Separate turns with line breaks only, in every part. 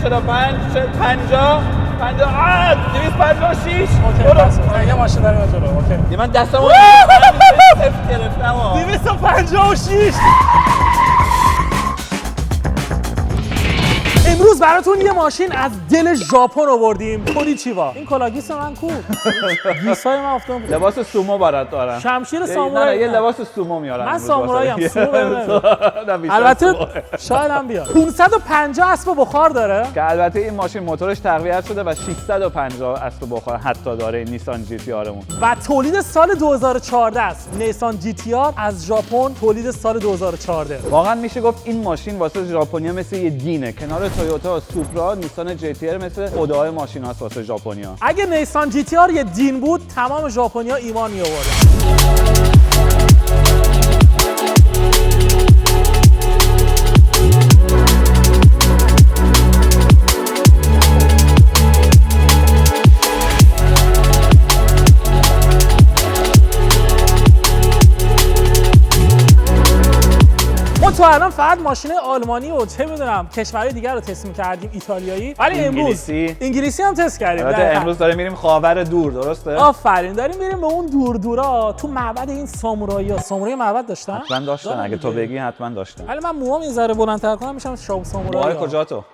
45 50 256.
اوکی بس یه ماشین داریم جلو. اوکی
من دستمو صفر گرفتم.
256. امروز براتون یه ماشین از دل ژاپن آوردیم. کونیچیوا. این کلاگیس من کو. گیسای من افتادم.
لباس سومو برات دارم.
شمشیر سامورایی.
نه یه لباس سومو میارم.
من سامورایی ام. البته شاید هم بیاد. 550 اسب بخار داره
که البته این ماشین موتورش تقویت شده و 650 اسب بخار حتی داره این نیسان جی تی آرمون.
و تولید سال 2014 است. نیسان جی تی آر از ژاپن تولید سال 2014.
واقعا میشه گفت این ماشین واسه ژاپنیا مثل یه دینه. کنار تویوتا، سوپرا، نیسان جی تی آر مثل خدای ماشیناست واسه ژاپنیا.
اگه نیسان جی تی آر یه دین بود تمام ژاپنیا ایمان می‌آوردن. تو الان فقط ماشین آلمانی و چه میدونم کشورهای دیگر رو تست می‌کردیم، ایتالیایی، ولی امروز انگلیسی هم تست کردیم.
امروز داریم میریم خاور دور، درسته؟
آفرین، داریم میریم به اون دورا تو معبد این سامورایی‌ها. سامورایی معبد داشتن؟
حتما داشتن، اگه تو بگی حتما داشتن.
ولی من موهام یه ذره بلندتر کنم میشم سامورایی.
کجا تو؟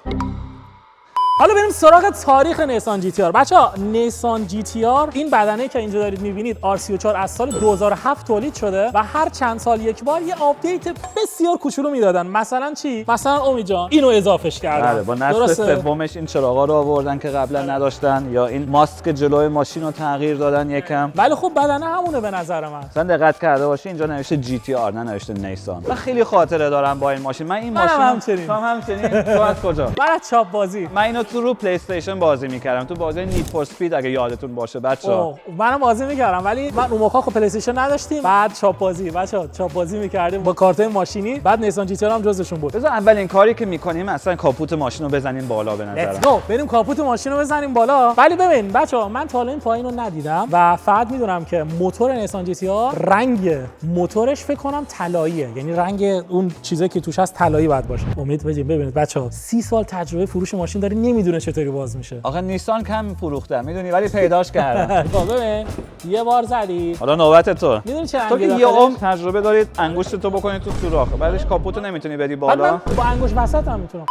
حالا بریم سراغ تاریخ نیسان جی تی آر. بچه‌ها نیسان جی تی آر این بدنه که اینجا دارید می‌بینید R34 از سال 2007 تولید شده و هر چند سال یک بار یه آپدیت بسیار کوچولو میدادن. مثلا چی؟ مثلا امید جان اینو اضافهش کردن.
بله، با نسل سومش این چراغا رو آوردن که قبلا نداشتن، یا این ماسک جلوی ماشین رو تغییر دادن یکم.
ولی خب بدنه همونه به نظر من.
مثلا دقت کرده باشی اینجا نوشته جی تی آر، نه نوشته نیسان. من خیلی خاطره دارم با این ماشین. من این ماشین تو همچنین. تو از کجا؟
من از چاپ بازی.
من اینو تو رو پلی استیشن بازی می‌کردم، تو بازی نید فور اسپید اگه یادتون باشه بچه‌ها.
منم بازی می‌کردم ولی من اون موقع خب پلی استیشن نداشتیم. بعد چاپ بازی بچه‌ها چاپ بازی می‌کردیم با کارتای ماشینی. بعد نیسان جی تی آر هم جزشون بود.
بذار اولین کاری که می‌کنیم اصلا کاپوت ماشین رو بزنیم بالا به نظرم.
let's go بریم کاپوت ماشین رو بزنیم بالا. ولی ببین بچه‌ها من تا حالا این پایین رو ندیدم و فقط میدونم که موتور نیسان جی تی آر رنگ موتورش فکر کنم طلاییه، یعنی رنگ اون چیزایی که توش هست طلایی باید باشه. امید ببینید بچه‌ها 30 سال تجربه فروش ماشین داره، نمیدونه چطوری باز میشه.
آخه نیسان کم فروختم میدونی، ولی پیداش کردم.
ببین یه بار زدی
حالا نوبت تو.
میدونی چه
تو که یه عمر تجربه دارید انگشت تو بکنی تو سوراخ، بعدش کاپوتو نمیتونی بدی بالا.
من با انگشت وسط هم میتونم.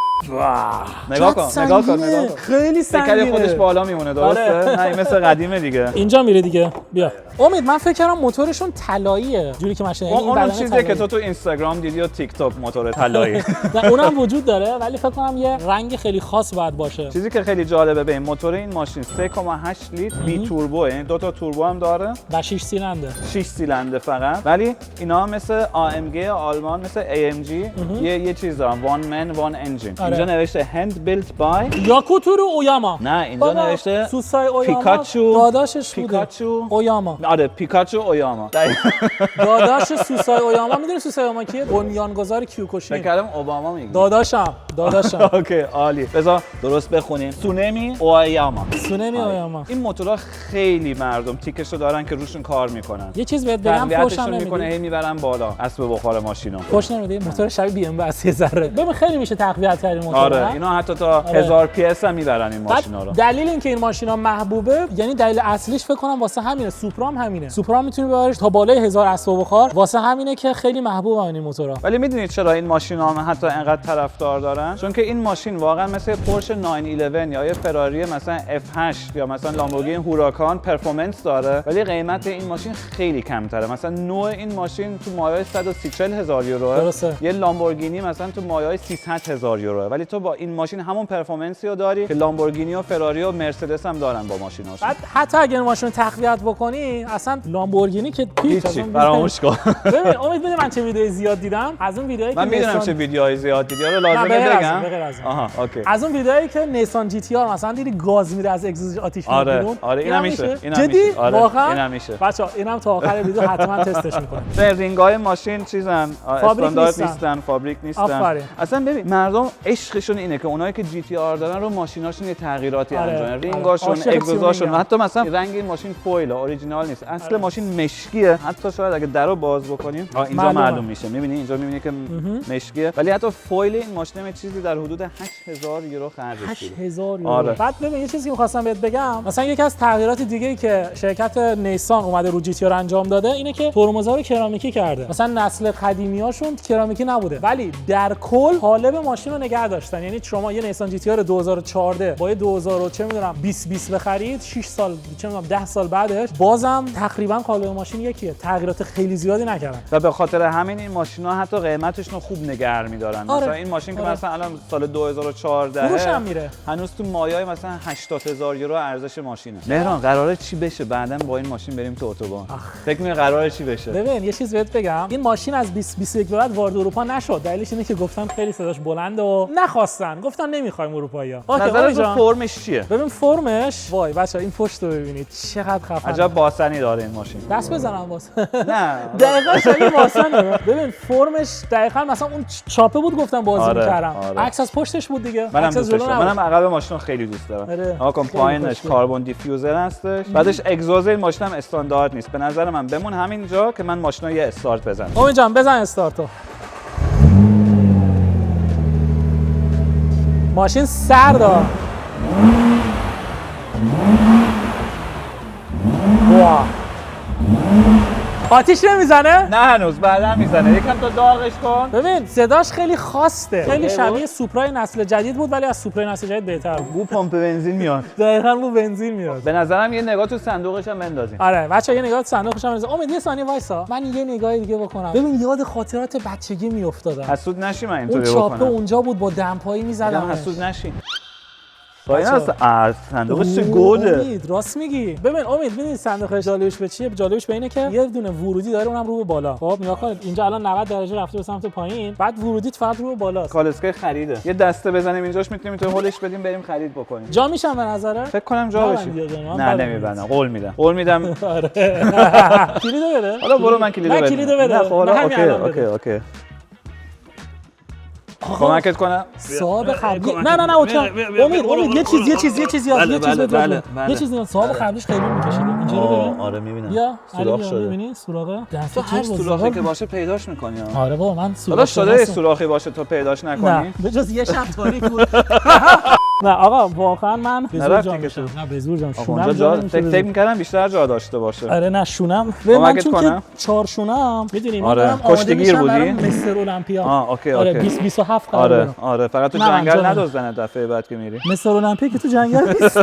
نگاه کن.
خیلی سنگینه.
تکل خودش بالا میمونه، درسته؟ نه مثل قدیمه دیگه.
اینجا میره دیگه. بیا. امید من فکر کردم موتورشون طلاییه. جوری که ماشین این
اون چیزی که تو اینستاگرام دیدی و تیک تاک موتور طلایی.
نه اونم وجود داره ولی فکر کنم یه رنگ خیلی خاص باید باشه.
چیزی که خیلی جالبه به این موتور این ماشین 3.8 لیتر بی توربو، یعنی دو تا توربو هم داره
و 6 سیلندر.
6 سیلندر فقط، ولی اینا مثل AMG آلمان مثل AMG یه چیز دارن، وان من وان انجین. اینجا نوشته هند بیلت بای
یاکوتورو اویاما.
نه اینجا نوشته
سوسای اویاما.
پیکاچو
داداشش بوده.
پیکاچو
اویاما.
آره پیکاچو اویاما.
داداش سوسای اویاما. میدونی سوسای اویاما کیه؟ بنیانگذار کیوکوشین.
فکر کردم اوباما میگه.
داداشم.
اوکی عالی. بذار درست بخونیم. سونمی اویاما. این موتورها خیلی مردم تیکشو دارن که روشون کار میکنن.
یه چیز بهت بگم فوشم
نمیکنه، هی میبرن بالا اسب بخار ماشینو.
فوش نمیده. موتور شبیه بی ام و از یه ذره. ببین خیلی میشه تقویت کردن موتور.
آره اینا حتی تا 1000 پی اس هم میبرن این ماشینا رو.
دلیل اینکه این ماشینا محبوبه، یعنی دلیل اصلیش فکر کنم واسه همینه. سوپرا هم همینه. سوپرا میتونی ببریش تا بالای 1000 اسب بخار. واسه همینه که خیلی محبوبه این موتورها.
ولی میدونید چرا این ماشینا هم حتی انقدر طرفدار دارن؟ چون که این ماشین واقعا مثل پورش 911 یا یه فراری مثلا F8 یا مثلا لامبورگینی هوراکان پرفورمنس داره، ولی قیمت این ماشین خیلی کمتره. مثلا نوع این ماشین تو مایه‌های 130,000 یوروه.
درسته.
یه لامبورگینی مثلا تو مایه‌های 300,000 یوروه، ولی تو با این ماشین همون پرفورمنسی رو داری که لامبورگینی و فراری و مرسدس هم دارن با ماشیناشون.
بعد حتی اگه این ماشین تقویت بکنی اصلا لامبورگینی که
هیچی فراموش کن.
ببین امید بده من چه ویدیوی زیاد دیدم از اون ویدیوهایی که
من میدونم چه ویدیوهای زیاد دیدی رو لازمه بگم. آها اوکی.
از اون ویدیوهایی که نیسان جی تی آر مثلا دیدی گاز میره از اگزوز آتیش میاد بیرون.
آره اینم میشه.
جدی واقعا
اینم میشه.
بچا اینم تا آخر ویدیو حتما تستش میکنیم.
رینگای ماشین چیزن استاندارد نیستن، فابریک نیستن. اصلا ببین مردم عشقشون اینه که اونایی که جی تی آر دارن رو ماشیناشون یه تغییراتی انجام بدن. رینگاشون، اگزوزاشون، حتی مثلا رنگ این ماشین فویل اوریجینال نیست. اصل ماشین مشکیه. حتی شاید اگه درو باز بکنیم اینجا معلوم میشه. می‌بینی اینجا می‌بینی که مشکیه. ولی حتی فویل این ماشین یه چیزی در حدود 8000 یورو خرجش شده.
8000 یورو.
آره.
بعد ببین یه چیزی که می‌خواستم بهت بگم، مثلا یکی از تغییرات دیگه‌ای که شرکت نیسان اومده رو جی تی رو انجام داده اینه که ترمزا رو کرامیکی کرده. مثلا نسل قدیمیاشون کرامیکی نبوده، ولی در کل قالب ماشین رو نگه داشتن. یعنی شما یه نیسان جی تی آر 2014 با 2000 چه می‌دونم 20 بخرید 6 سال چه می‌دونم 10 سال بعدش بازم تقریبا قالب ماشین یکیه. تغییرات خیلی زیادی نکردن.
و به خاطر همین این ماشینا حتی قیمتشون رو خوب نگه می‌دارن.
آره.
مثلا این ماشین که مثلا الان سال 2014
فروش هم میره.
هنوز تو مایه‌ای مثلا 80000 یورو ارزش ماشینه. مهران قراره چی بشه بعداً با این ماشین بریم تو اتوبان؟ فکر می‌کنی قراره چی بشه؟
ببین یه چیز بهت بگم، این ماشین از 2021 به بعد وارد اروپا نشد. دلیلش اینه که گفتن خیلی صداش بلنده و نخواستن. گفتن نمی‌خوایم اروپایی‌ها.
نظرت تو فرمش چیه؟
ببین فرمش وای بچه‌ها این پشت رو ببینید چقدر خفنه.
عجب باسنی داره این ماشین.
دست بزنم واسه.
نه
دقیقاً شبیه باسنه. ببین فرمش دقیقاً مثلا اون چاپه بود گفتم بازی می‌کردم. عکس از پشتش بود دیگه.
منم
عکس از
دوستش
جلو
دارم.
نبود.
منم عقب ماشین رو خیلی دوست دارم.
آره.
آقا پایینش کاربن دیفیوزر هستش. بعدش اگزوز این ماشین هم استاندارد نیست. به نظر من بمون همینجا که من ماشینو یه استارت بزنم.
امید جان بزن استارتو. ماشین سرد. واه. آتیش نمیزنه؟
نه هنوز بعدا میزنه. یکم تا داغش کن.
ببین صداش خیلی خاسته. خیلی شبیه سوپرای نسل جدید بود ولی از سوپرای نسل جدید بهتر بود.
بو پمپ بنزین میاد.
دقیقاً بو بنزین میاد.
به نظرم یه نگاه تو صندوقش هم بندازیم.
آره بچه‌ها یه نگاه تو صندوقش هم بندازیم. امید یه ثانیه وایسا. من یه نگاه دیگه بکنم. ببین یاد خاطرات بچگی میافتادم.
حسود نشی من
اون
اینطوری
چاپه
بکنم.
اونجا بود با دمپایی میزدم.
حسود نشی. با این اصلا صندوقش چه گوده.
امید راست میگی. ببین امید ببین صندوقش جالبش به چیه؟ جالبش به اینه که یه دونه ورودی داره اونم رو به بالا. خب نگاه کن اینجا الان 90 درجه رفته به سمت پایین، بعد ورودیت فقط رو به بالاست.
کالسکه خریده. یه دسته بزنیم اینجاش میتونیم تو هولش بدیم بریم خرید بکنیم.
جا میشم به نظره؟
فکر کنم جا بشیم. نه نمیبندم. قول میدم. قول میدم.
آره. کلیدو بده.
حالا برو من کلیدو بدم.
نه کلیدو بده.
نه خب اوکی. کمکت کنم؟
صاحب قبلی نه امید یه چیز یه چیز صاحب قبلیش خیلی میکشیده اینجا رو ببین.
آره میبینم.
بیا
سوراخ شده.
میبینی سوراخه؟
تو هر سوراخی که باشه پیداش میکنی.
آره بابا من
حالا شده سوراخی باشه تو پیداش نکنی؟
نه به جز یه شب تاریک بود. نه آقا واقعا من به زور جا میشم. نه به زور جا
شونم جا فکر می‌کردم بیشتر جا داشته باشه.
آره نه شونم من چون که 4 شونم میدونی
آره کشتیگیر بودی
مستر المپیا.
اوکی
آره 2027 قراره.
آره فقط تو جنگل ندزدن دفعه بعد که میری.
مستر المپیا که تو جنگل نیست.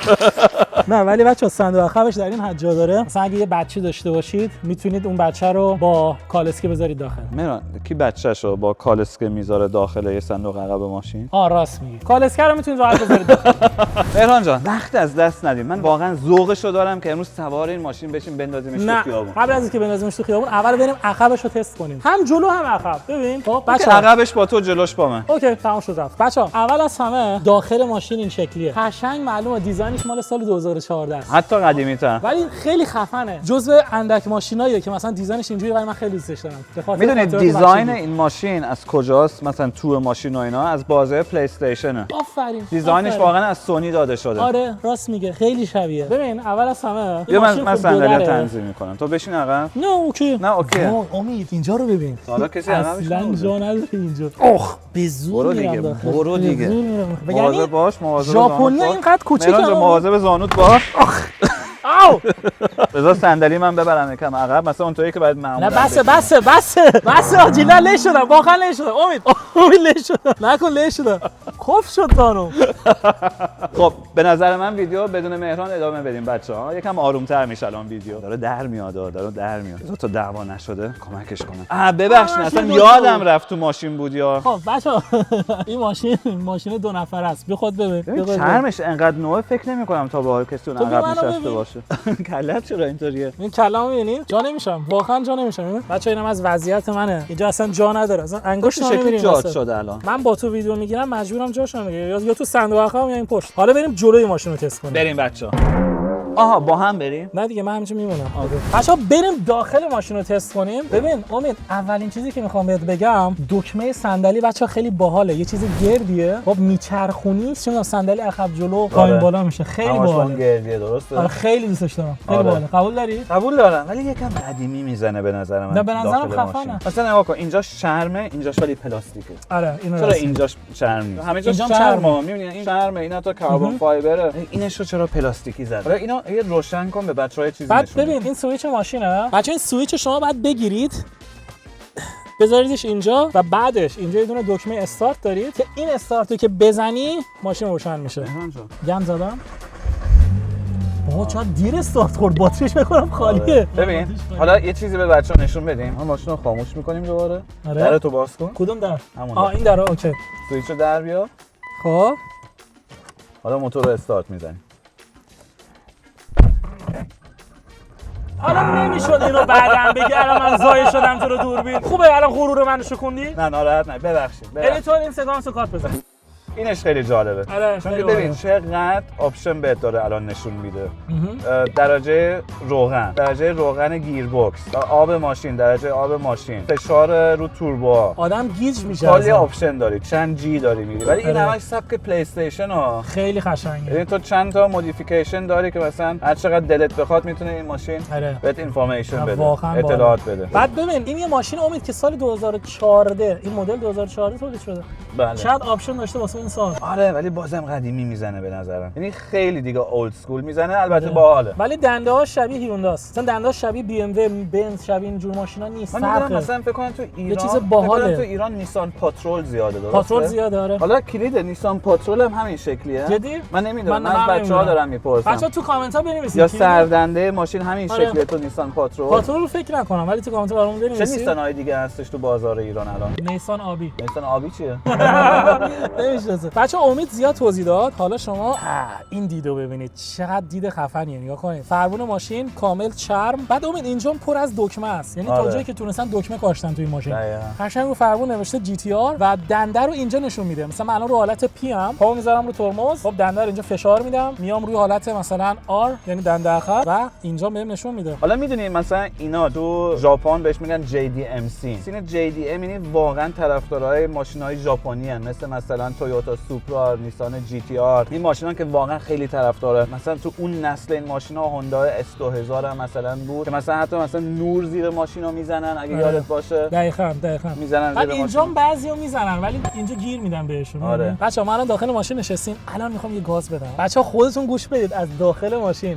نه ولی بچه‌ها صندوق عقبش در این حد جا داره. مثلا اگه یه بچه داشته باشید میتونید اون بچه رو با کالسکه بذارید داخل.
مهران کی بچه‌شو با کالسکه میذاره داخل یه صندوق عقب ماشین؟
راست میگی. کالسکه رو میتونید راحت بذارید داخل.
مهران جان وقت از دست ندیم. من واقعا ذوقشو دارم که امروز سوار این ماشین بشیم بندازیمش تو خیابون.
قبل از اینکه بندازیمش تو خیابون اول بریم عقبش رو تست کنیم. هم جلو هم عقب. ببین خب
بچه‌ها عقبش با تو جلوش با من.
اوکی تمام شد رفت. بچه‌ها اول از همه داخل ماشین این شکلیه. قشنگ معلومه دیزاینش مال سال 2014 است.
حتی قدیمی‌تر.
ولی خیلی خفنه. جزو اندک ماشیناییه که مثلا دیزاینش اینجوریه ولی من خیلی دوستش دارم.
میدونید دیزاین این ماشین از کجاست؟ مثلا تو ماشین و اینا از بازه پلی استیشنه.
آفرین.
دیزاینش واقعا از سونی داده شده.
آره راست میگه خیلی شبیه. ببین اول از همه
بیا من صندلی تنظیم میکنم. تو بشین عقب.
نه اوکی. امید اینجا رو ببین.
حالا کسی عقبش
اصلا جا نداره اینجا. اوه به زور
برو دیگه. مواظب باش مواظب
ژاپنیا اینقدر کوچیکه.
مواظب زانوت باش.
آو
بذار صندلی من ببرم یکم عقب مثلا اونطوری که باید معمولا.
نه بس آجی نه له شدم واقعا له شدم امید له شدم نکن له شدم خوف شد دانم.
خب به نظر من ویدیو بدون مهران ادامه بدیم بچه‌ها. یکم آرومتر میشه الان ویدیو. داره در میاد. بذار تا دعوا نشده کمکش کنم. ببخشید اصلا یادم رفت تو ماشین بود یا.
خب بچه‌ها این ماشین 2 نفره است. بی خود ببین.
چرمش انقدر نوعه فکر نمی‌کنم تا با کسی اون عقب نشسته باشه. کلت چرا اینطوریه؟
این کلامو می‌بینی؟ جا نمیشم. واقعا جا نمیشم. بچه‌ها اینم از وضعیت منه. اینجا اصلا جا نداره. اصلا انگشت نمی‌بینی.
جات شده الان.
من با تو ویدیو میگیرم مجبورم جاشو بگیرم یا تو صندوق عقب یا این پشت. حالا بریم جلوی ماشین رو تست کنیم.
بریم بچه‌ها. آها با هم بریم.
نه دیگه من همینجا میمونم. بچه‌ها بریم داخل ماشین رو تست کنیم. ببین امید، اولین چیزی که میخوام بهت بگم دکمه صندلی بچه‌ها خیلی باحاله. یه چیز گردیه، خب میچرخونی، چون صندلی عقب جلو پایین بالا میشه. خیلی باحاله.
گردیه درسته.
آره خیلی دوستش دارم. خیلی باحاله. قبول داری؟
قبول دارم، ولی یکم قدیمی میزنه به نظر من.
نه به نظرم خفنه.
مثلا نگاه کن اینجا شرمه، اینجاش ولی پلاستیکه.
آره اینو
چرا اینجاش شرم نیست؟ همه جا شرمه. میبینی این شرمه، اینا تا کربن فایبره. اینشو چرا پلاستیکی زدن؟ حالا اینا یه روشن کن به بچه‌ها چیزی
بعد
نشون.
ببین این سوئیچ ماشینه. بچه‌ها این سوئیچ شما باید بگیرید، بذاریدش اینجا و بعدش اینجا یه دونه دکمه استارت دارید که این استارتو که بزنی ماشین روشن میشه. گم زدم. بابا چقدر دیر استارت خورد، باتریش بکنم خالیه.
ببین حالا یه چیزی به بچه‌ها نشون بدیم. ما ماشین رو خاموش می‌کنیم دوباره.
آره.
درتو باز کن.
کدوم در؟
همون
این در. اوکی.
سوئیچو در بیار.
خب
حالا موتور رو استارت می‌زنیم.
حالا نمیشد اینو بعدم بگی الان من زایه شدم تو رو دوربین. خوبه الان غرور منو شکوندی؟
نه ناراحت نه، ببخشید.
یعنی تو این سکانس رو کات بزن.
اینش خیلی جالبه.
آره
چون ببین چقدر آپشن بهت داره الان نشون میده. درجه روغن گیربکس، آب ماشین، درجه آب ماشین، فشار رو توربو.
آدم گیج میشه.
کلی آپشن داری، چند جی داری میری. ولی این همش سبک پلی استیشن ها.
خیلی قشنگه.
یعنی تو چند تا مودیفیکیشن داری که مثلا هر چقدر دلت بخواد میتونه این ماشین بهت اینفورمیشن بده، اطلاعات بده.
بعد ببین این یه ماشین امید که سال 2014 این مدل 2014 تولید شده.
بله.
شاید آپشن داشته واسه این سال.
آره ولی بازم قدیمی میزنه به نظرم. یعنی خیلی دیگه اولد اسکول میزنه، البته باحاله.
ولی دنده ها شبیه هیونداست. مثلا دنده ها شبیه بی ام و بنز، شبیه این جور ماشینا نیست.
من مثلا فکر کنم تو ایران
یه چیز باحاله.
تو ایران نیسان پاترول زیاده درسته؟
پاترول زیاده آره.
حالا کلید نیسان پاترول هم همین شکلیه.
جدی؟
من نمیدونم. من از بچه‌ها دارم میپرسم.
بچه‌ها تو کامنت ها بنویسید.
یا سردنده ماشین همین شکلیه تو نیسان پاترول.
پاترول رو فکر نکنم ولی تو کامنت برامون بنویسید.
چه نیسان‌های دیگه هستش تو بازار ایران الان؟
نیسان آبی.
نیسان آبی چیه؟
نمی‌شناسه. بچه‌ها امید زیاد توضیح داد. حالا شما این دیدو ببینید چقدر دید خفنیه. نگاه کنید. فرمون ماشین کامل چرم. بعد امید اینجا پر از دکمه است. یعنی تا جایی که تونستن دکمه کاشتن تو این ماشین. قشنگ رو فرمون نوشته جی تی آر و دنده رو اینجا نشون میده. مثلا من الان رو حالت پی ام، پامو میذارم رو ترمز، خب دنده رو اینجا فشار میدم، میام روی حالت مثلا آر یعنی دنده آخر و اینجا بهم نشون میده.
حالا میدونید مثلا اینا تو ژاپن بهش میگن JDMC. این JDM یعنی واقعا طرفدارای ماشین‌های ژاپنی ان، مثلا تویوتا سوپرا، نیسان جی تی آر. این ماشینا که واقعا خیلی طرفداره. مثلا تو اون نسل این ماشینا هوندا S2000 هم مثلا بود که مثلا حتی مثلا نور زیر ماشینا میزنن اگه یادت باشه.
دقیقاً
میزنن زیر ماشین.
اینجا بعضی‌ها میزنن ولی اینجا گیر میدن بهشون.
آره.
بچه‌ها ما الان داخل ماشین نشستیم. الان میخوام یه گاز بدم. بچه‌ها خودتون گوش بدید از داخل ماشین.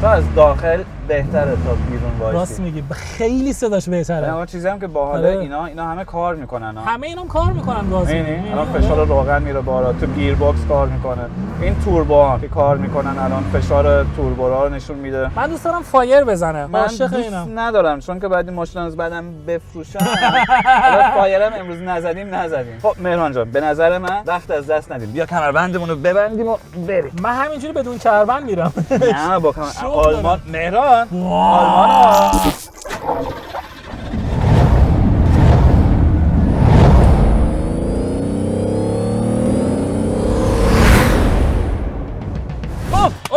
تا از داخل بهتره تا بیرون وایسی.
راست میگی، خیلی صداش بهتره.
اما چیزی هم که باحاله اینا همه کار میکنن.
همه اینام کار میکنن گاز.
الان فشار روغن میره بالا، تو گیر باکس کار میکنه. این توربو هم که کار میکنن الان فشار توربو رو نشون میده.
من دوست دارم فایر بزنه.
من دوست ندارم چون که بعد این ماشینا از بعدم بفروشن. حالا فایرم امروز نزدیم. خب مهران جان به نظر من وقت از دست ندیم. بیا کمربندمون رو ببندیم و بریم.
من همینجوری بدون کمربند میرم.
نه با آلمان مهران آلمان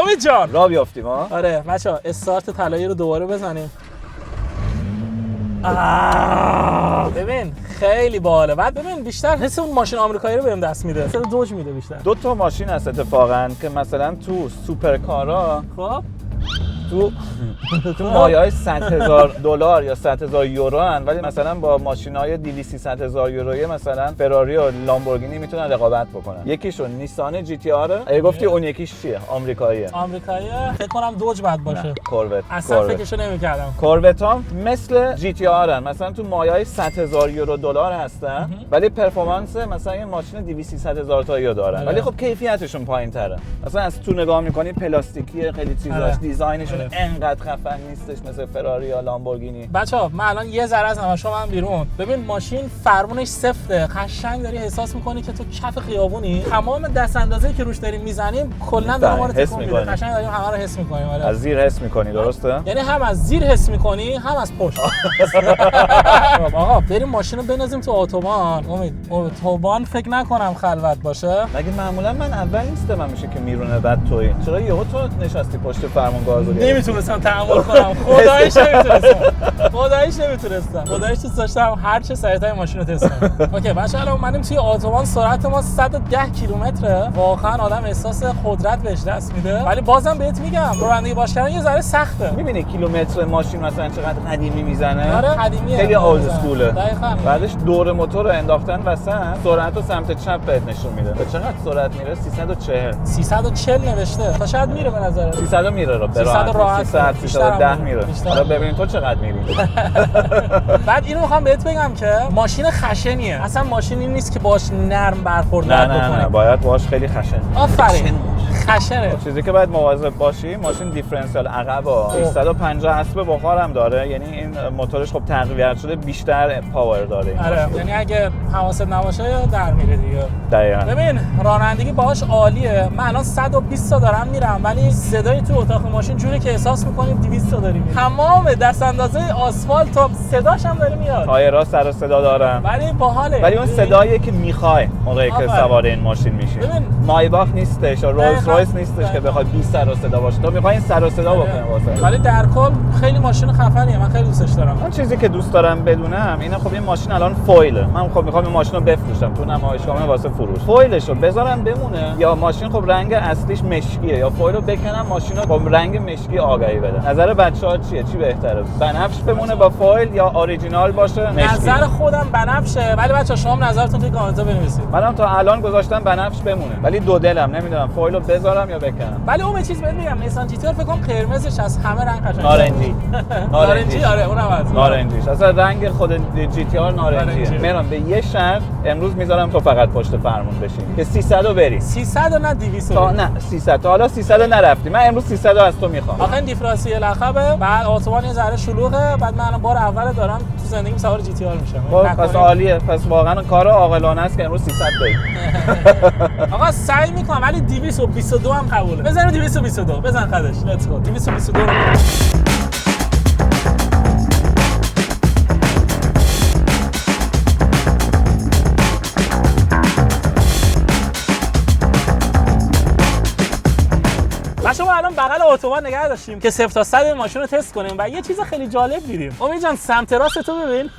امید جان
را بیافتیم ها.
آره بچه‌ها استارت طلایی رو دوباره بزنیم. ببین خیلی باحاله. بعد ببین بیشتر حس اون ماشین آمریکایی رو بهم دست میده. صدا دوج میده بیشتر.
دو تا ماشین هست اتفاقا که مثلا تو سوپرکارا
خب
تو مایه‌های $100,000 یا $100,000 هن، ولی مثلا با ماشین‌های 200-300,000 یورویی مثلا فراری و لامبورگینی میتونن رقابت بکنن. یکیشون نیسان جی تی آر. اگه گفتی اون یکیش چیه؟ آمریکاییه.
فکر کنم دوج بعد باشه.
کوروت.
اصلا فکرشو نمی‌کردم.
کوروت ها مثل جی تی آر هن. مثلا تو مایه‌های $100,000 هستن ولی پرفورمنس مثلا یه ماشین 200-300,000 تایی دارن. ولی خب کیفیتشون پایین‌تره. مثلا از تو نگاه می‌کنی پلاستیکیه، خیلی چیزاش دیزاینش ماشین انقدر خفن نیستش مثل فراری یا لامبورگینی.
بچه‌ها من الان یه ذره از نمایشگاه من بیرون، ببین ماشین فرمونش سفته، قشنگ داری احساس می‌کنی که تو کف خیابونی، تمام دست اندازه‌ای که روش داریم میزنیم کلا داره ما رو تکون میده، قشنگ داریم همه رو حس می‌کنیم.
از زیر حس می‌کنی درسته؟
یعنی هم از زیر حس می‌کنی هم از پشت. آقا بریم ماشین رو بنازیم تو اتوبان. امید اتوبان فکر نکنم خلوت باشه.
مگه معمولا من اول نیستم همیشه که میرونه بعد توی. چرا یهو تو نشستی پشت فرمان گاز رو؟
نمیتونستم تحمل کنم. خداییش نمیتونستم. خداییش دوست داشتم هر چه سریعتر ماشین رو تست کنم. اوکی بچه‌ها الان اومدیم توی اتوبان، سرعت ما 110 کیلومتره. واقعا آدم احساس قدرت بهش دست میده. ولی بازم بهت میگم رانندگی باش کردن یه ذره سخته.
میبینی کیلومتر ماشین مثلا چقدر قدیمی میزنه؟
آره قدیمیه.
خیلی اولد اسکوله.
دقیقاً.
بعدش دور موتور رو انداختن وسط، سرعت رو سمت چپ بهت نشون میده. به چقدر سرعت میره؟
340 نوشته. تا شاید میره به نظر
300 میره رو.
300 راحت.
310 میره. حالا ببین تو چقدر میری.
بعد اینو میخوام بهت بگم که ماشین خشنیه. اصلا ماشینی نیست که باش نرم برخورد بکنی.
نه باید باش خیلی خشن.
آفرین. خشنه.
چیزی که باید مواظب باشی، ماشین دیفرنسیال عقبا 350 اسب بخار هم داره، یعنی این موتورش خب تقویت شده بیشتر پاور داره.
آره یعنی اگه حواست نباشه در میره دیگه.
دقیقاً.
ببین رانندگی باهاش عالیه. من الان 120 تا دارم میرم ولی صدای تو اتاق ماشین جوری که احساس می‌کنیم 200 تا داریم. تمام دست اندازه آسفالت تا صداش هم داره میاد.
تایرها سر و صدا دارن.
ولی باحاله.
ولی اون صدایی که میخوای موقعی که سوار این ماشین میشی. مایباخ نیستش یا رولز رویس نیستش که بخواد 20 سر و صدا باشه. تو میخوای این سر و صدا بکنه واسه.
ولی در کل خیلی ماشین خفنیه. من خیلی دوستش دارم.
من چیزی که دوست دارم بدونم اینه خب این ماشین الان فویله. من خب میخوام این ماشین رو بفروشم تو نمایشگاه واسه فروش. فویلش رو بذارم بمونه یا ماشین خب رنگ اصلیش مشکیه یا فویل رو بکنم ماشین رو با رنگ مشکی آگهی بده. نظر بچه‌ها چیه؟ چی بهتره؟ بنفش بمونه با فویل یا اوریجینال باشه مشکی؟
نظر خودم بنفشه ولی بچه‌ها شما نظرتون توی کامنت‌ها بنویسید.
منم تا الان گذاشتم بنفش بمونه ولی دو دلم نمیدونم فویل رو بذارم یا بکنم.
ولی اون چیز بهت میگم نیسان جی تی آر فکر کنم قرمزش از همه رنگ قشنگه. نارنجی آره اونم از
نارنجیش اصلا رنگ خود جی تی آر نارنجیه. میرم به یه شهر امروز میذارم تو فقط پشت فرمون بشین که 300 رو بری.
300 و نه 200
تا نه 300 تا حالا 300 نرفتی. من امروز 300 از تو میخوام.
آخه این دیفرانسیل عقبه بعد اتوبان یه ذره شلوغه بعد من الان بار اول دارم تو زندگیم سوار جی تی آر میشم.
پس عالیه. پس واقعا کار عاقلانه است که امروز 300 بریم.
آقا سعی میکنم ولی 222 هم قبوله. بزنیم 222 بزن خدش. لتس گو 222 شما الان بغل اتوبان نگه داشتیم که 0 تا 100 ماشین رو تست کنیم و یه چیز خیلی جالب دیدیم. امید جان سمت راست تو ببین.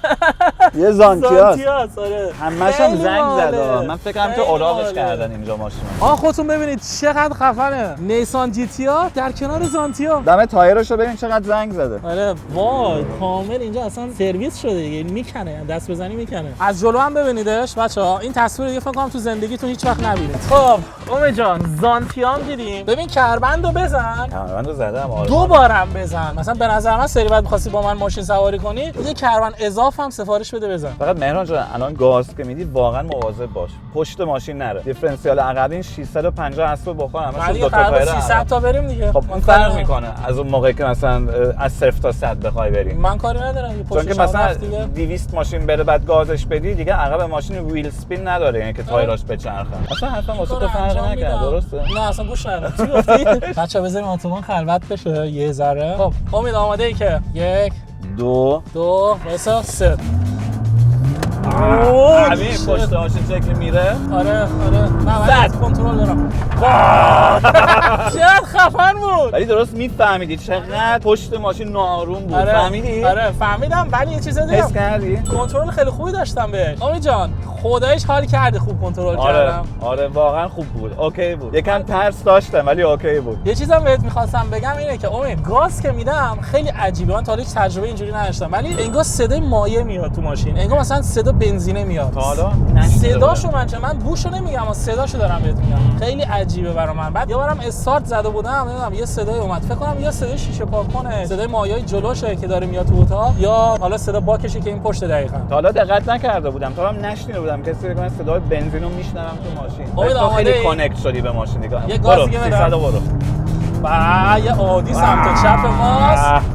یه زانتیاس.
آره.
همش هم زنگ زده. من فکرم که اوراقش کردن اینجا ماشین.
خودتون ببینید چقدر خفنه. نیسان جی تی آر در کنار زانتیا.
دم تایرشو ببین چقدر زنگ زده.
آره وای کامل اینجا اصلا سرویس شده دیگه. میکنه دست بزنی میکنه. از جلو هم ببینیدش بچه‌ها. این تصویر دیگه فکر کنم تو زندگیتون هیچ وقت نبینید. خب امید جان زانتیام دیدیم. ببین کربندو بزن.
کربندو زدم آره.
دو بارم بزن. مثلا به نظر من سری بعد می‌خواستی با من ماشین سواری کنی یه کربن اضافه هم سفارش بده بزن.
فقط مهران جان الان گاز که میدی واقعا مواظب باش. پشت ماشین نره. دیفرنسیال عقبین 650 اسب بخور همش دو تا تایر
300 تا بریم دیگه.
خب اون فرق میکنه از اون موقعی که مثلا از 0 تا 100 بخوای بریم.
من کاری ندارم.
چون که مثلا 200 ماشین بره بعد گازش بدی دیگه عقب ماشین ویل اسپین نداره یعنی که تایراش بچرخه. اصلا حرفم واسه تو فرق نکنه درسته؟
نه اصلا گوش ندادم. چی گفتی؟ بچه‌ها بذاریم اتوبان خلوت بشه یه ذره. خب امید آماده ای که 1 2 واسه 3
همین پشت ماشین چه که میره
آره من کنترل دارم. چقدر خفن بود.
ولی درست میفهمیدی چقدر پشت ماشین ناآروم بود. فهمیدی؟
آره فهمیدم ولی یه چیز دیگه
حس کردی؟
کنترل خیلی خوبی داشتم بهش. امید جان خداییش حال کردی خوب کنترل کردم.
آره واقعا خوب بود. اوکی بود. یکم ترس داشتم ولی اوکی بود.
یه چیزم بهت می‌خواستم بگم اینه که امید گاز که میدم خیلی عجیبه. من تا حالا تجربه اینجوری نداشتم ولی انگار صدای مایع میاد تو ماشین. انگار مثلا صدا بنزینه میاد.
تا حالا
صداشو من بوشو نمیگم اما صداشو دارم بهت میگم. خیلی عجیبه برای من. بعد یه بارم استارت زده بودم نمیدونم یه صدای اومد. فکر کنم یا صدای شیشه پاکونه، صدای مایعای جلوشه که داره میاد تو اتاق یا حالا صدا باکشه که این پشت دقیقاً.
تا حالا دقت نکرده بودم. تا هم نشنیده بودم کسی بگه من صدای بنزینو میشنوم تو ماشین.
تو
خیلی کانکت شدی به ماشین دیگه.
یه گاز دیگه
300 برو.
و یه عادی سمت چپ ماست.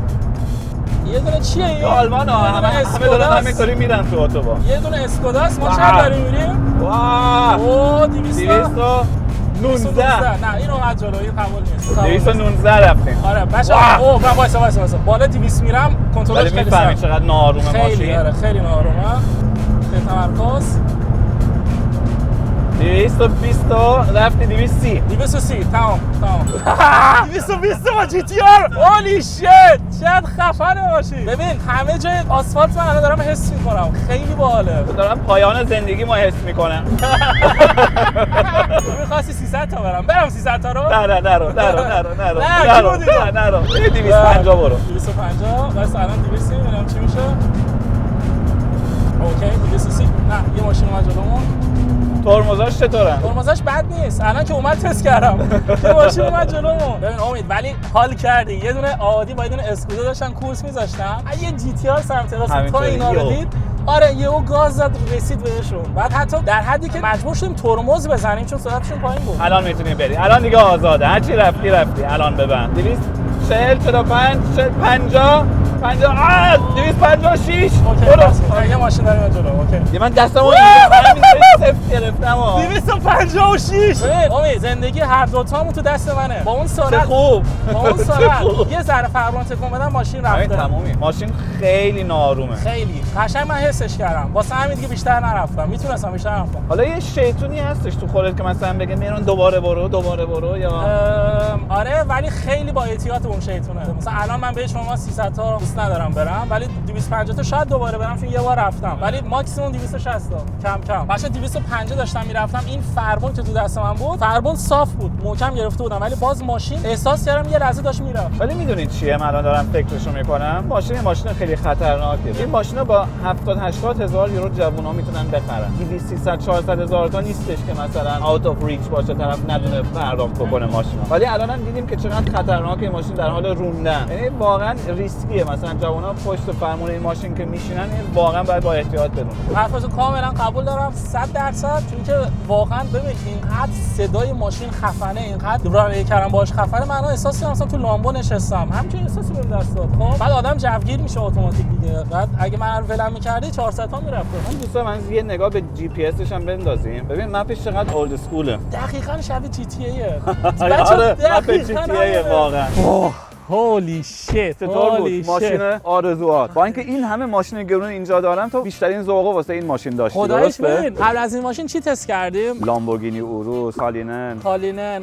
یه دونه چیه این؟
آلمان ها همه دارن همینطوری میرن تو اتوبان.
یه دونه اسکوداست. ما چند داریم میریم؟
واه
اوه 219. نه اینو از جلوی قبول نیست.
219 رفتیم.
آره بچه‌ها اوه من وایسا بالا 200 میرم کنترلش خیلی
میفهمی چقدر ناآرومه ماشین.
خیلی آره خیلی ناآرومه. به تمرکز
220 رفتی 230
تمام 220 با جی تی آر. هولی شیت چقدر خفنه ماشین. ببین همه جای آسفالت من الان دارم حس میکنم. خیلی باحاله.
دارم پایان زندگی ما حس میکنم.
می‌خواستی 300 تا برم 300 تا رو؟
نه
نرو
250 برو.
250 واسه الان 230 ببینم چی میشه. اوکی 230 نه یه ماشین اومد جلومون.
ترمزاش چطوره؟
ترمزاش بد نیست. الان که اومد تست کردم. یه ماشین اومد جلومون. ببین امید ولی حال کردی. یه دونه عادی با یه دونه اسکودا داشتن کورس می‌ذاشتن. یه جی تی آر سمت راست تا اینا رو دید. آره یهو گاز زد رسید بهشون. بعد حتی در حدی که مجبور شدیم ترمز بزنیم چون سرعتشون پایین بود.
الان میتونی بری. الان دیگه آزاده. هر چی رفتی. الان ببند. 240 45 50 256
برو. یه ماشین داریم جلو. اوکی.
من دستمو همین صفر گرفتم.
256. امید زندگی هر دو تامون تو دست منه. با اون سرعت
خوب.
با اون سرعت یه ذره فرمان تکون بدم ماشین رفته.
تمومی. ماشین خیلی ناآرومه.
خیلی قشنگ من حسش کردم. واسه همین دیگه بیشتر نرفتم. میتونستم بیشتر رفتم.
حالا یه شیطونی هستش تو خودت که مثلا بگه میرون دوباره برو یا
آره ولی خیلی با احتیاط اون شیطونه. مثلا الان من به شما 300 تا دوست ندارم برم ولی 250 تا شاید دوباره برم چون یه بار رفتم ولی ماکسیمم 260 تا کم باشه 250 داشتم میرفتم. این فرمون که تو دست من بود فرمون صاف بود محکم گرفته بودم ولی باز ماشین احساس کردم یه لحظه داشت میرفت.
ولی میدونید چیه من الان دارم فکرشو میکنم ماشین خیلی خطرناکه. این ماشینا با 70 80 هزار یورو جوونا میتونن بخرن. 200 300 400 هزار تا نیستش که مثلا اوت اف ریچ باشه طرف ندونه پرداخت بکنه ماشینا. ولی الان هم دیدیم که چقدر خطرناکه این ماشین در حال روندن. یعنی واقعا ریسکیه. مثلا جوونا پشت فرمون این ماشین که میشینن این واقعا باید با احتیاط بدون.
حرفتو کاملا قبول دارم 100% چون که واقعا ببین اینقدر صدای ماشین خفنه اینقدر رانندگی کردن باهاش خفنه. من احساس کردم مثلا تو لامبو نشستم همچین احساسی بهم دست داد. خب بعد آدم جوگیر میشه اتوماتیک دیگه. بعد اگه من ولم می‌کردی 400 تا میرفت.
من دوستا من یه نگاه به جی پی اسش هم بندازیم. ببین مپش چقدر اولد اسکوله.
دقیقاً شبیه جی تی ایه.
آره مپ جی تی ایه واقعا.
هولی شیت.
چطور بود ماشین آرزوات؟ با اینکه این همه ماشین گرون اینجا دارم تو بیشترین ذوق واسه این ماشین داشتی.
خداییش ببین قبل از این ماشین چی تست کردیم؟
لامبورگینی اوروس، کالینن،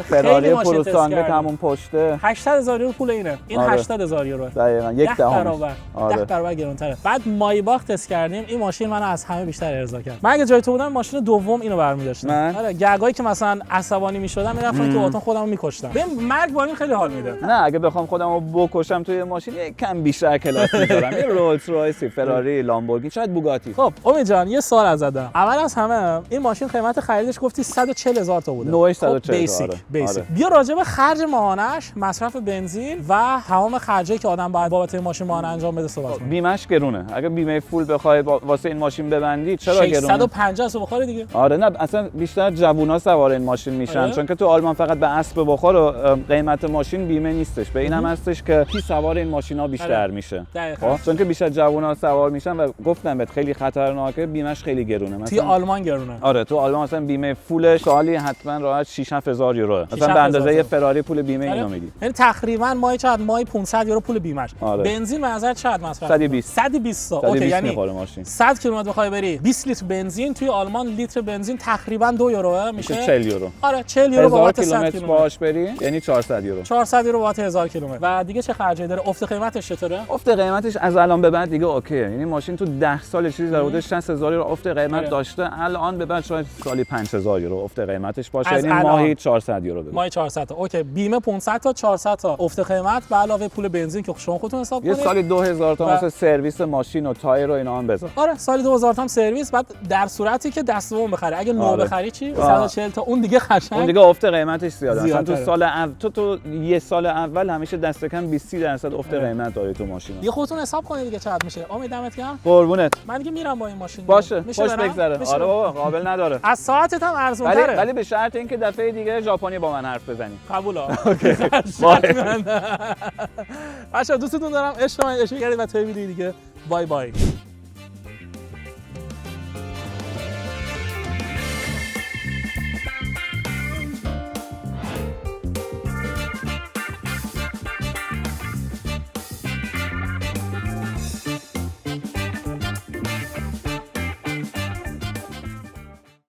خیلی ماشین تست
پروسانگ همون پشته.
800,000 یورو پول اینه. این 80,000 یورو.
دقیقاً 10 برابر.
10 برابر گرونتره. بعد مایباخ تست کردیم. این ماشین منو از همه بیشتر ارضا کرد. من اگه جای تو بودم ماشین دوم اینو برمی‌داشتم. آره گگایی که مثلا عصبانی می‌شدم میرفتم تو اتاق خودمو می‌کشتم. ببین مرگ با این خیلی حال میده.
نه اگه بخوام خودمو بکشم توی ماشین کم بیشتر کلاس می‌ذارم. یه رولز رایس، فراری، لامبورگینی، شاید بوگاتی.
خب امید جان یه سوال ازدم. اول از همه این ماشین قیمت خریدش گفتی 140,000 تا بوده.
نوعش 140,000.
بیسیک. بیا راجع به خرج ماهانش، مصرف بنزین و تمام خرجایی که آدم باید بابت این ماشین ماهانه انجام بده صحبت کنیم.
بیمش گرونه. اگه بیمه فول بخوای واسه این ماشین ببندی چرا گرونه؟
650 تا بخوره دیگه.
آره نه اصلا بیشتر جوونا سوار این ماشین میشن چون که تو آلمان فقط به اسب بخور و قیمت ماشین بیمه نیستش. به اینم هستش که کی سوار این ماشینا بیشتر میشه. خب چون که بیشتر جوونا سوار میشن و گفتم بهت خیلی خطرناکه بیمش خیلی گرونه.
مثلا توی آلمان گرونه.
آره تو آلمان مثلا بیمه فول سالی حتما راحت 6-7,000 یورو. مثلا به اندازه یه فراری پول بیمه اینو میدی.
یعنی تقریبا ماهی چقدر؟ ماهی 500 یورو پول بیمش. بنزین به نظر چقدر مصرف؟
120
تا. اوکی یعنی 100 کیلومتر بخوای بری 20 لیتر بنزین توی آلمان لیتر بنزین تقریبا 2 یورو میشه
40 یورو.
آره 40 یورو بابت 100
کیلومتر باهاش بری یعنی 400 یورو.
400 یورو بابت 1000 کیلومتر. و دیگه چه خرجی داره؟ افت قیمتش چطوره؟
افت قیمتش از الان به بعد دیگه اوکیه. یعنی ماشین تو 10 سال چیزی در حدود 60000 یورو افت قیمت داشته. الان به بعد شاید سالی 5000 یورو افت قیمتش باشه. یعنی ماهی 400 یورو بده.
ماهی 400 تا. اوکی بیمه 500 تا 400 تا افت قیمت به علاوه پول بنزین که شما خودتون حساب کنید.
یه سالی 2000 تا واسه سرویس ماشین و تایر و اینا هم بذار.
آره سالی 2000 تا هم سرویس. بعد در صورتی که دست دوم بخری. اگه نو بخری چی؟ 140 تا. اون دیگه قشنگ.
اون دیگه افت قیمتش زیاده. مثلا تو سال تو یه سال اول همیشه دست کم 20% افت قیمت داری تو ماشین.
دیگه خودتون حساب کنید دیگه چقدر میشه. امید دمت گرم.
قربونت.
من دیگه میرم با این ماشین.
باشه
میشه
خوش
برم؟
بگذره.
میشه
آره
برم؟
بابا قابل نداره.
از ساعتت هم ارزون‌تره.
ولی به شرط اینکه دفعه دیگه ژاپنی با من حرف بزنی.
قبولا.
بای.
بچه‌ها دوستتون دارم. عشق کردید و تا ویدیو دیگه. بای بای.